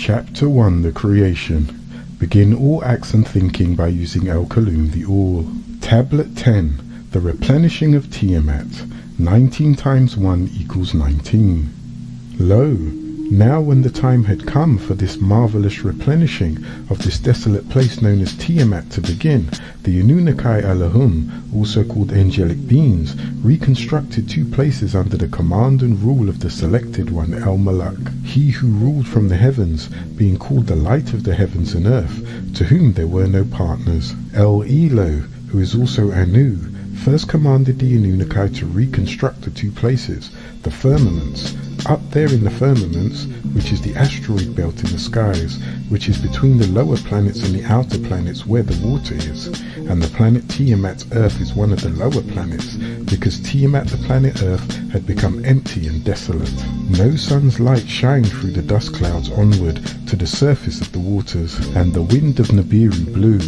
Chapter 1 The Creation. Begin all acts and thinking by using El-Kalum the All. Tablet 10. The Replenishing of Tiamat. 19 times 1 equals 19. Lo, now when the time had come for this marvelous replenishing of this desolate place known as Tiamat to begin, the Anunnaki Elohim, also called angelic beings, reconstructed two places under the command and rule of the selected one, El-Malak, he who ruled from the heavens, being called the light of the heavens and earth, to whom there were no partners. El-Elo, who is also Anu, first commanded the Anunnaki to reconstruct the two places, the firmaments. Up there in the firmaments, which is the asteroid belt in the skies, which is between the lower planets and the outer planets where the water is, and the planet Tiamat, Earth, is one of the lower planets, because Tiamat, the planet Earth, had become empty and desolate. No sun's light shined through the dust clouds onward to the surface of the waters, and the wind of Nibiru blew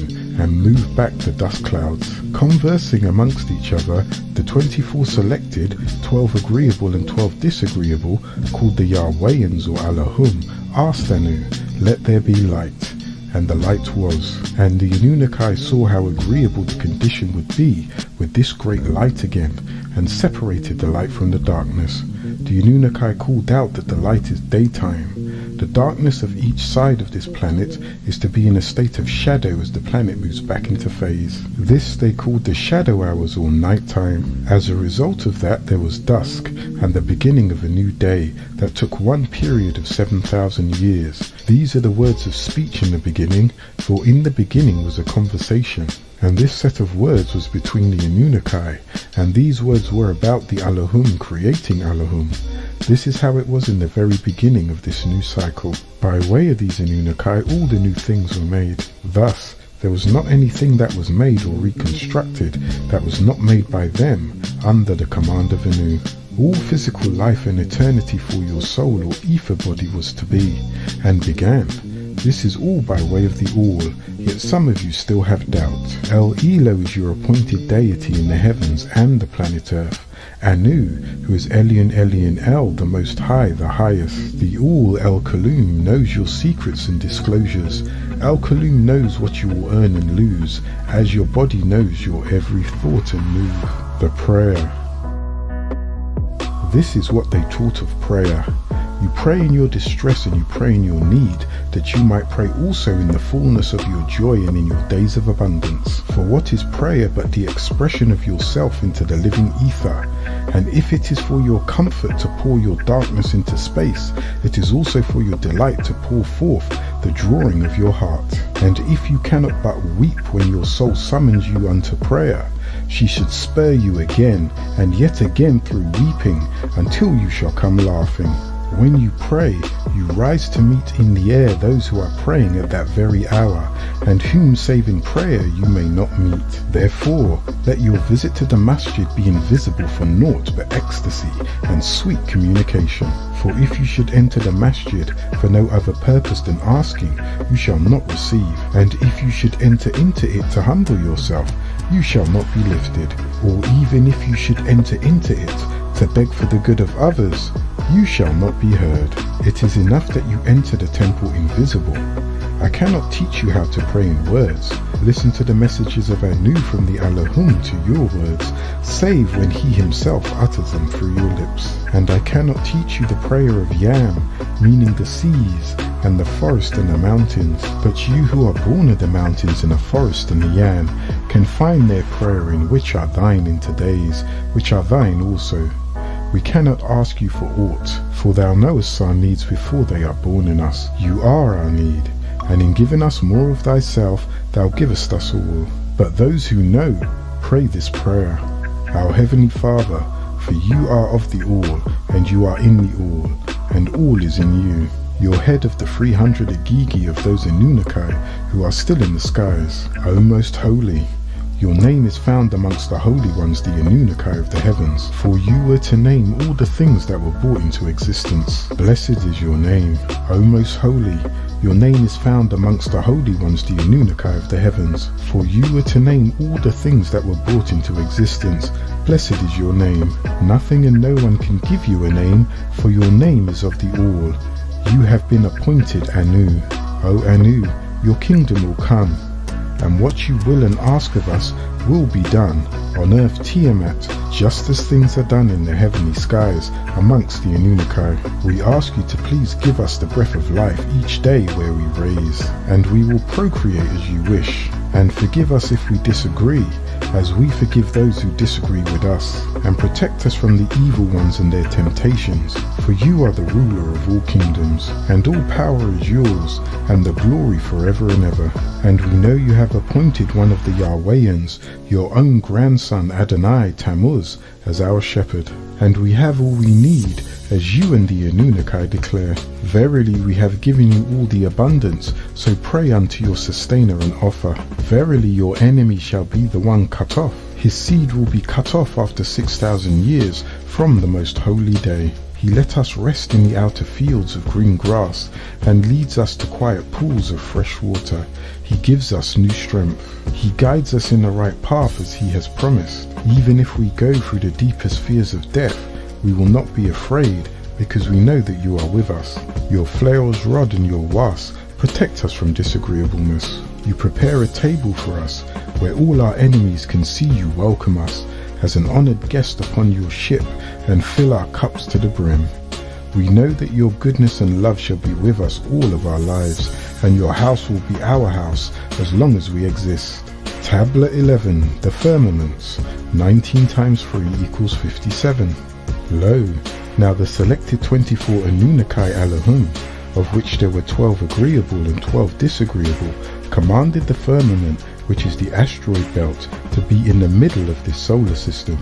and moved back the dust clouds. Conversing amongst each other, the 24 selected, 12 agreeable and 12 disagreeable, called the Yahwehans or Elohim, asked Anu, "Let there be light." And the light was. And the Anunnaki saw how agreeable the condition would be with this great light again, and separated the light from the darkness. The Anunnaki called out that the light is daytime. The darkness of each side of this planet is to be in a state of shadow as the planet moves back into phase. This they called the shadow hours or night time. As a result of that, there was dusk and the beginning of a new day that took one period of 7,000 years. These are the words of speech in the beginning, for in the beginning was a conversation. And this set of words was between the Anunnaki, and these words were about the Elohim creating Elohim. This is how it was in the very beginning of this new cycle. By way of these Anunnaki, all the new things were made. Thus, there was not anything that was made or reconstructed that was not made by them under the command of Anu. All physical life and eternity for your soul or ether body was to be, and began. This is all by way of the All, yet some of you still have doubt. El-Elo is your appointed deity in the heavens and the planet Earth. Anu, who is Elyon El, the Most High, the Highest. The All, El-Kalum, knows your secrets and disclosures. El-Kalum knows what you will earn and lose, as your body knows your every thought and move. The prayer. This is what they taught of prayer. You pray in your distress and you pray in your need, that you might pray also in the fullness of your joy and in your days of abundance. For what is prayer but the expression of yourself into the living ether? And if it is for your comfort to pour your darkness into space, it is also for your delight to pour forth the drawing of your heart. And if you cannot but weep when your soul summons you unto prayer, she should spur you again and yet again through weeping, until you shall come laughing. When you pray, you rise to meet in the air those who are praying at that very hour, and whom save in prayer you may not meet. Therefore, let your visit to the masjid be invisible for naught but ecstasy and sweet communication. For if you should enter the masjid for no other purpose than asking, you shall not receive. And if you should enter into it to humble yourself, you shall not be lifted. Or even if you should enter into it to beg for the good of others, you shall not be heard. It is enough that you enter the temple invisible. I cannot teach you how to pray in words. Listen to the messages of Anu from the Elohim to your words, save when he himself utters them through your lips. And I cannot teach you the prayer of Yam, meaning the seas and the forest and the mountains. But you who are born of the mountains and the forest and the Yam can find their prayer in which are thine into days, which are thine also. We cannot ask you for aught, for thou knowest our needs before they are born in us. You are our need, and in giving us more of thyself, thou givest us all. But those who know, pray this prayer. Our Heavenly Father, for you are of the All, and you are in the All, and all is in you. Your head of the 300 Agigi of those Anunnaki who are still in the skies, O Most Holy. Your name is found amongst the holy ones, the Anunnaki of the heavens, for you were to name all the things that were brought into existence. Blessed is your name, O Most Holy. Your name is found amongst the holy ones, the Anunnaki of the heavens, for you were to name all the things that were brought into existence. Blessed is your name. Nothing and no one can give you a name, for your name is of the All. You have been appointed Anu. O Anu, your kingdom will come, and what you will and ask of us will be done on earth Tiamat, just as things are done in the heavenly skies amongst the Anunnaki. We ask you to please give us the breath of life each day where we raise, and we will procreate as you wish, and forgive us if we disagree, as we forgive those who disagree with us, and protect us from the evil ones and their temptations, for you are the ruler of all kingdoms, and all power is yours, and the glory forever and ever. And we know you have appointed one of the Yahwehans, your own grandson Adonai Tammuz, as our shepherd, and we have all we need, as you and the Anunnaki declare. Verily we have given you all the abundance, so pray unto your sustainer and offer. Verily your enemy shall be the one cut off. His seed will be cut off after 6,000 years from the most holy day. He let us rest in the outer fields of green grass, and leads us to quiet pools of fresh water. He gives us new strength. He guides us in the right path as he has promised. Even if we go through the deepest fears of death, we will not be afraid, because we know that you are with us. Your flail's rod and your was protect us from disagreeableness. You prepare a table for us, where all our enemies can see you welcome us as an honored guest upon your ship, and fill our cups to the brim. We know that your goodness and love shall be with us all of our lives, and your house will be our house as long as we exist. Tablet 11, the firmaments, 19 times 3 equals 57. Lo, now the selected 24 Anunnaki Elohim, of which there were 12 agreeable and 12 disagreeable, commanded the firmament, which is the asteroid belt, to be in the middle of this solar system,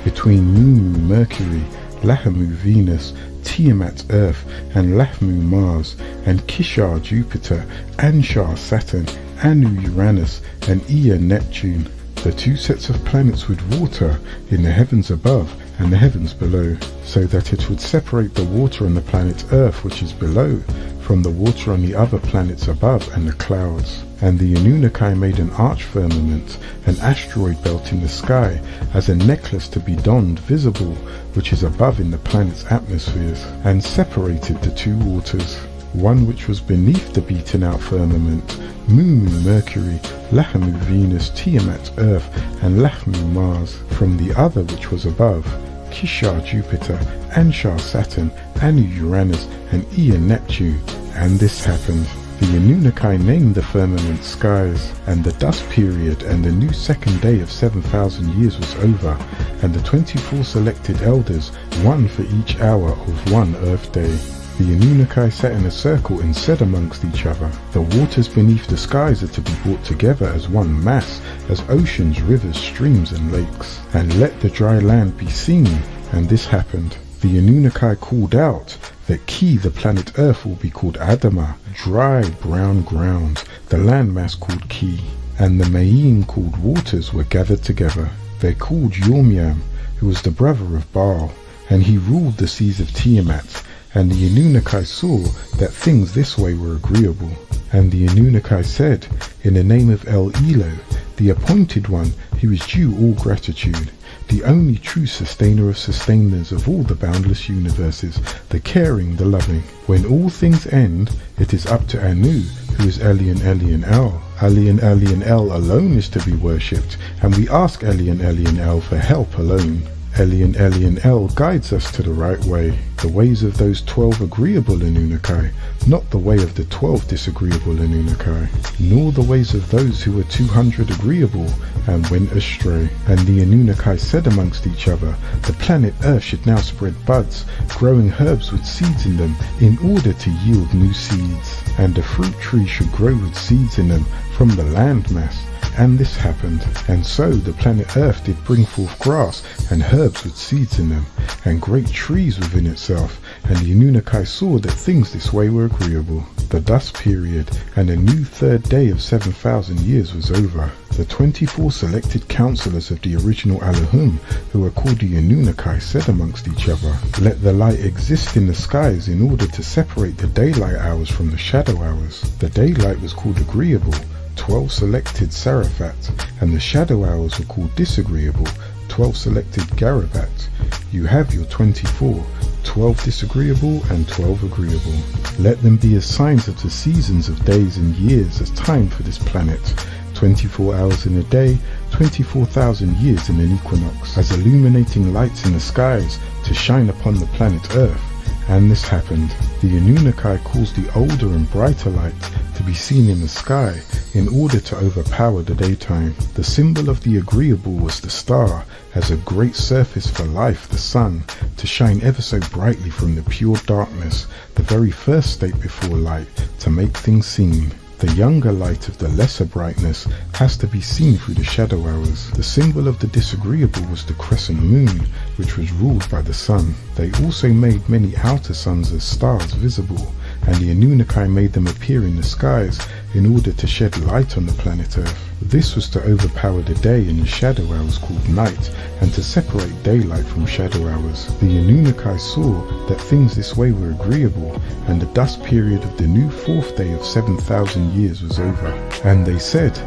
between Mumu Mercury, Lahamu Venus, Tiamat Earth, and Lahmu Mars, and Kishar Jupiter, Anshar Saturn, Anu Uranus, and Ea Neptune, the two sets of planets with water in the heavens above and the heavens below, so that it would separate the water on the planet Earth, which is below, from the water on the other planets above and the clouds. And the Anunnaki made an arch firmament, an asteroid belt in the sky, as a necklace to be donned visible, which is above in the planet's atmospheres, and separated the two waters, one which was beneath the beaten out firmament, Mumu Mercury, Lahamu Venus, Tiamat Earth, and Lahmu Mars, from the other which was above, Kishar Jupiter, Anshar Saturn, Anu Uranus, and Ea Neptune. And this happened. The Anunnaki named the firmament skies, and the dust period and the new second day of 7,000 years was over, and the 24 selected elders, one for each hour of one earth day. The Anunnaki sat in a circle and said amongst each other, the waters beneath the skies are to be brought together as one mass, as oceans, rivers, streams, and lakes, and let the dry land be seen. And this happened. The Anunnaki called out that the planet Earth will be called Adama, dry brown ground, the landmass called Ki, and the Ma'in called waters were gathered together. They called Yormiam, who was the brother of Baal, and he ruled the seas of Tiamat, and the Anunnaki saw that things this way were agreeable. And the Anunnaki said, in the name of El Elo, the appointed one who is due all gratitude, the only true sustainer of sustainers of all the boundless universes, the caring, the loving. When all things end, it is up to Anu, who is Elyon Elyon El. Elyon Elyon El alone is to be worshipped, and we ask Elyon Elyon El for help alone. Elyon Elyon El guides us to the right way, the ways of those 12 agreeable Anunnaki, not the way of the 12 disagreeable Anunnaki, nor the ways of those who were 200 agreeable and went astray. And the Anunnaki said amongst each other, the planet Earth should now spread buds, growing herbs with seeds in them, in order to yield new seeds, and the fruit trees should grow with seeds in them from the land mass. And this happened, and so the planet Earth did bring forth grass and herbs with seeds in them, and great trees within itself, and the Anunnaki saw that things this way were agreeable. The dust period and a new third day of 7,000 years was over. The 24 selected counselors of the original Elohim, who were called the Anunnaki, said amongst each other, let the light exist in the skies in order to separate the daylight hours from the shadow hours. The daylight was called agreeable, 12 selected Sarafat, and the shadow hours were called disagreeable, 12 selected Garabat. You have your 24, 12 disagreeable and 12 agreeable. Let them be as signs of the seasons of days and years as time for this planet. 24 hours in a day, 24,000 years in an equinox, as illuminating lights in the skies to shine upon the planet Earth. And this happened. The Anunnaki caused the older and brighter light to be seen in the sky in order to overpower the daytime. The symbol of the agreeable was the star, as a great surface for life, the sun, to shine ever so brightly from the pure darkness, the very first state before light, to make things seen. The younger light of the lesser brightness has to be seen through the shadow hours. The symbol of the disagreeable was the crescent moon, which was ruled by the sun. They also made many outer suns as stars visible, and the Anunnaki made them appear in the skies in order to shed light on the planet Earth. This was to overpower the day in the shadow hours called night, and to separate daylight from shadow hours. The Anunnaki saw that things this way were agreeable, and the dust period of the new fourth day of 7,000 years was over. And they said,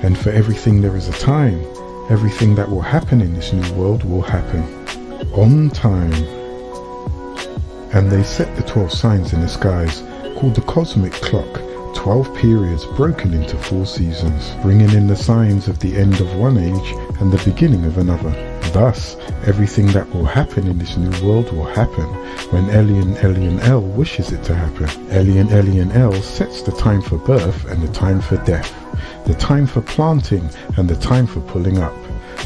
and for everything there is a time, everything that will happen in this new world will happen on time. And they set the 12 signs in the skies, called the cosmic clock, 12 periods broken into 4 seasons, bringing in the signs of the end of one age and the beginning of another. Thus, everything that will happen in this new world will happen when Elyon El wishes it to happen. Elyon El sets the time for birth and the time for death, the time for planting and the time for pulling up,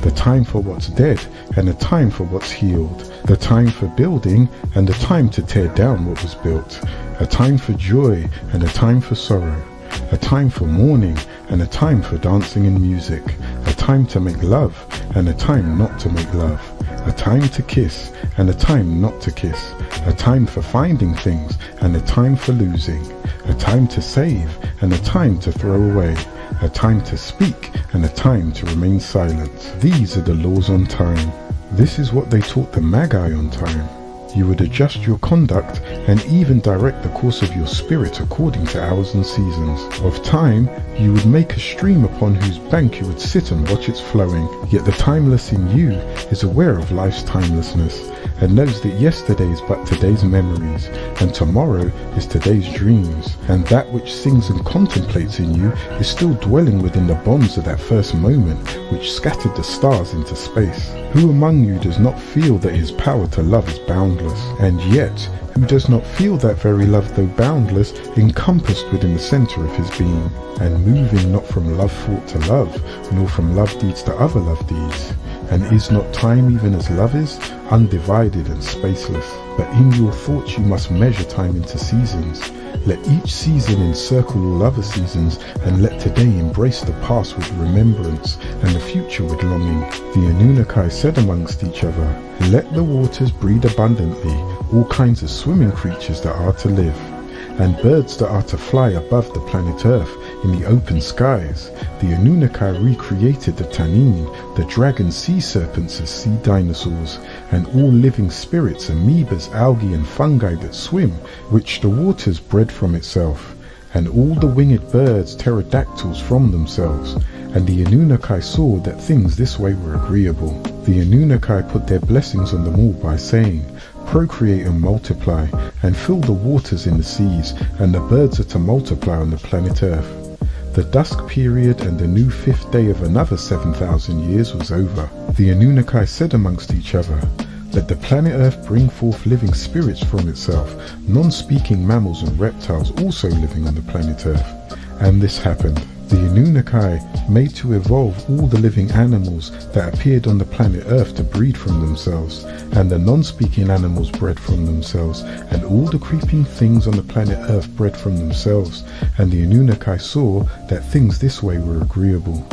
the time for what's dead and the time for what's healed, the time for building and the time to tear down what was built, a time for joy and a time for sorrow, a time for mourning and a time for dancing and music, a time to make love and a time not to make love, a time to kiss and a time not to kiss, a time for finding things and a time for losing, a time to save and a time to throw away, a time to speak and a time to remain silent. These are the laws on time. This is what they taught the Magi on time. You would adjust your conduct and even direct the course of your spirit according to hours and seasons. Of time, you would make a stream upon whose bank you would sit and watch its flowing. Yet the timeless in you is aware of life's timelessness and knows that yesterday is but today's memories, and tomorrow is today's dreams, and that which sings and contemplates in you is still dwelling within the bonds of that first moment which scattered the stars into space. Who among you does not feel that his power to love is boundless, and yet who does not feel that very love, though boundless, encompassed within the center of his being, and moving not from love thought to love, nor from love deeds to other love deeds? And is not time even as love is, undivided and spaceless? But in your thoughts you must measure time into seasons. Let each season encircle all other seasons, and let today embrace the past with remembrance, and the future with longing. The Anunnaki said amongst each other, let the waters breed abundantly all kinds of swimming creatures that are to live, and birds that are to fly above the planet Earth in the open skies. The Anunnaki recreated the Tannin, the dragon sea serpents as sea dinosaurs, and all living spirits, amoebas, algae and fungi that swim, which the waters bred from itself, and all the winged birds, pterodactyls, from themselves. And the Anunnaki saw that things this way were agreeable. The Anunnaki put their blessings on them all by saying, procreate and multiply, and fill the waters in the seas, and the birds are to multiply on the planet Earth. The dusk period and the new 5th day of another 7,000 years was over. The Anunnaki said amongst each other, let the planet Earth bring forth living spirits from itself, non-speaking mammals and reptiles also living on the planet Earth. And this happened. The Anunnaki made to evolve all the living animals that appeared on the planet Earth to breed from themselves, and the non-speaking animals bred from themselves, and all the creeping things on the planet Earth bred from themselves, and the Anunnaki saw that things this way were agreeable.